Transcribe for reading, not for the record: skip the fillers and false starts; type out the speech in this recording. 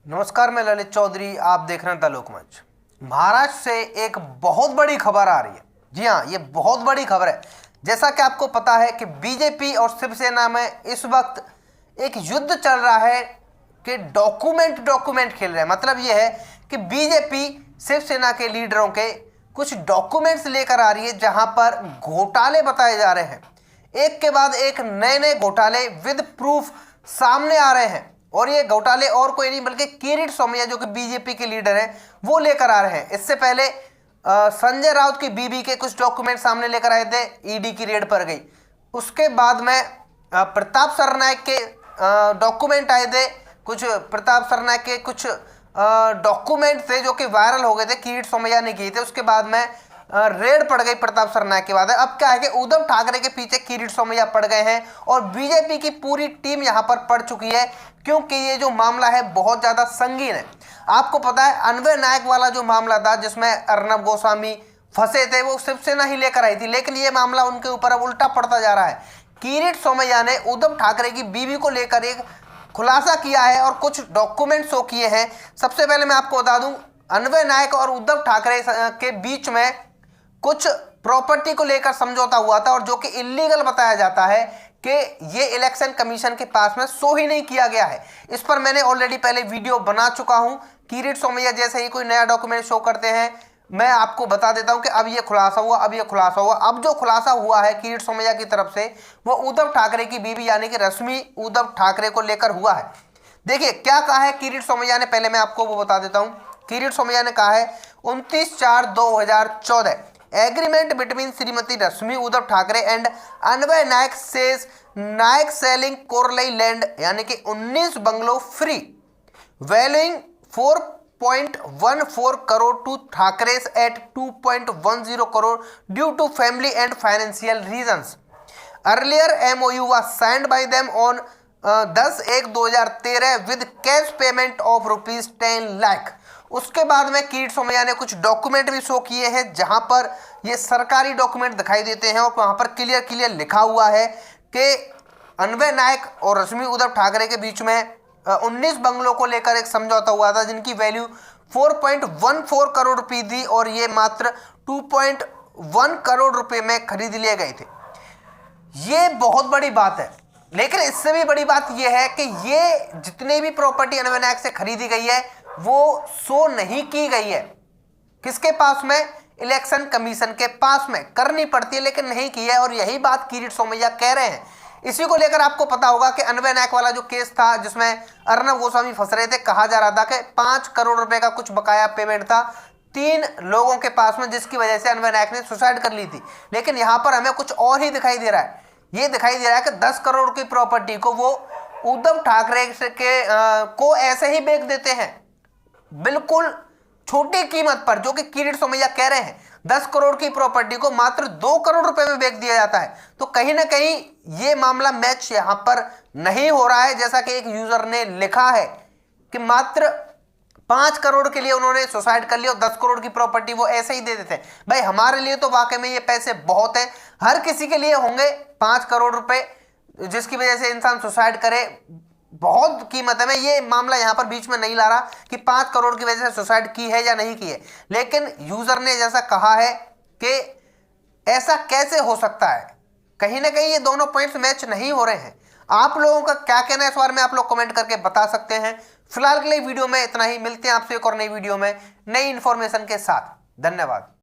नमस्कार, मैं ललित चौधरी। आप देख रहे हैं द लोकमंच। महाराष्ट्र से एक बहुत बड़ी खबर आ रही है। जी हाँ, ये बहुत बड़ी खबर है। जैसा कि आपको पता है कि बीजेपी और शिवसेना में इस वक्त एक युद्ध चल रहा है कि डॉक्यूमेंट खेल रहे हैं। मतलब ये है कि बीजेपी शिवसेना के लीडरों के कुछ डॉक्यूमेंट्स लेकर आ रही है, जहां पर घोटाले बताए जा रहे हैं। एक के बाद एक नए नए घोटाले विद प्रूफ सामने आ रहे हैं। और ये घोटाले और कोई नहीं बल्कि किरीट सोमैया, जो कि बीजेपी के लीडर हैं, वो लेकर आ रहे हैं। इससे पहले संजय राउत की बीबी के कुछ डॉक्यूमेंट सामने लेकर आए थे, ईडी की रेड पर गई। उसके बाद में प्रताप सरनाईक के डॉक्यूमेंट आए थे। कुछ प्रताप सरनाईक के कुछ डॉक्यूमेंट थे जो कि वायरल हो गए थे, किरीट सोमैया ने किए थे। उसके बाद में रेड पड़ गई प्रताप सरनाईक के बाद। अब क्या है कि उद्धव ठाकरे के पीछे किरीट सोमैया पड़ गए हैं और बीजेपी की पूरी टीम यहां पर पड़ चुकी है, क्योंकि ये जो मामला है बहुत ज्यादा संगीन है। आपको पता है अन्वय नायक वाला जो मामला था, जिसमें अर्नब गोस्वामी फंसे थे, वो शिवसेना ही लेकर आई थी, लेकिन ये मामला उनके ऊपर अब उल्टा पड़ता जा रहा है। किरीट सोमैया ने उद्धव ठाकरे की बीवी को लेकर एक खुलासा किया है और कुछ डॉक्यूमेंट शो किए हैं। सबसे पहले मैं आपको बता दूं, अन्वय नायक और उद्धव ठाकरे के बीच में कुछ प्रॉपर्टी को लेकर समझौता हुआ था, और जो कि इलीगल बताया जाता है कि ये इलेक्शन कमीशन के पास में शो ही नहीं किया गया है। इस पर मैंने ऑलरेडी पहले वीडियो बना चुका हूं। किरीट सोमैया जैसे ही कोई नया डॉक्यूमेंट शो करते हैं, मैं आपको बता देता हूं कि अब ये खुलासा हुआ, अब ये खुलासा हुआ। अब जो खुलासा हुआ है किरीट सोमैया की तरफ से, वो उद्धव ठाकरे की बीवी यानी कि रश्मि उद्धव ठाकरे को लेकर हुआ है। देखिए क्या कहा है किरीट सोमैया ने, पहले मैं आपको वो बता देता हूं। किरीट सोमैया ने कहा है 29/4/2014 agreement between Shrimati Rashmi Uddhav Thackeray and Anvay Naik says Naik selling Korlai land यानी कि 19 bungalow free valuing 4.14 crore to Thackerays at 2.10 crore due to family and financial reasons. Earlier MOU was signed by them on 10/1/2013 with cash payment of ₹10 lakh. उसके बाद में किरीट सोमैया ने कुछ डॉक्यूमेंट भी शो किए हैं, जहां पर ये सरकारी डॉक्यूमेंट दिखाई देते हैं और वहां पर क्लियर लिखा हुआ है कि अन्वय नायक और रश्मि उद्धव ठाकरे के बीच में 19 बंगलों को लेकर एक समझौता हुआ था, जिनकी वैल्यू 4.14 करोड़ रुपए थी और ये मात्र 2.1 करोड़ रुपए में खरीद लिए गए थे। ये बहुत बड़ी बात है, लेकिन इससे भी बड़ी बात यह है कि ये जितने भी प्रॉपर्टी अन्वय नायक से खरीदी गई है वो शो नहीं की गई है। किसके पास में? इलेक्शन कमीशन के पास में करनी पड़ती है, लेकिन नहीं की है। और यही बात किरीट सोमैया कह रहे हैं। इसी को लेकर आपको पता होगा कि अन्वय नायक वाला जो केस था, जिसमें अर्नब गोस्वामी फंस रहे थे, कहा जा रहा था कि 5 करोड़ रुपए का कुछ बकाया पेमेंट था 3 लोगों के पास में, जिसकी वजह से अन्वय नायक ने सुसाइड कर ली थी। लेकिन यहां पर हमें कुछ और ही दिखाई दे रहा है। ये दिखाई दे रहा है कि 10 करोड़ की प्रॉपर्टी को वो उद्धव ठाकरे को ऐसे ही बेच देते हैं, बिल्कुल छोटी कीमत पर, जो कि किरीट सोमैया कह रहे हैं। 10 करोड़ की प्रॉपर्टी को मात्र 2 करोड़ रुपए में बेच दिया जाता है। तो कहीं ना कहीं ये मामला मैच यहां पर नहीं हो रहा है। जैसा कि एक यूजर ने लिखा है कि मात्र 5 करोड़ के लिए उन्होंने सुसाइड कर लिया और 10 करोड़ की प्रॉपर्टी वो ऐसे ही दे देते हैं। भाई हमारे लिए तो वाकई में ये पैसे बहुत हैं, हर किसी के लिए होंगे 5 करोड़ रुपए, जिसकी वजह से इंसान सुसाइड करे, बहुत कीमत है। मैं ये मामला यहां पर बीच में नहीं ला रहा कि 5 करोड़ की वजह से सुसाइड की है या नहीं की है, लेकिन यूजर ने जैसा कहा है कि ऐसा कैसे हो सकता है, कहीं ना कहीं ये दोनों पॉइंट्स मैच नहीं हो रहे हैं। आप लोगों का क्या कहना है इस बारे में, आप लोग कमेंट करके बता सकते हैं। फिलहाल के लिए वीडियो में इतना ही, मिलते हैं आपसे एक और नई वीडियो में नई इंफॉर्मेशन के साथ। धन्यवाद।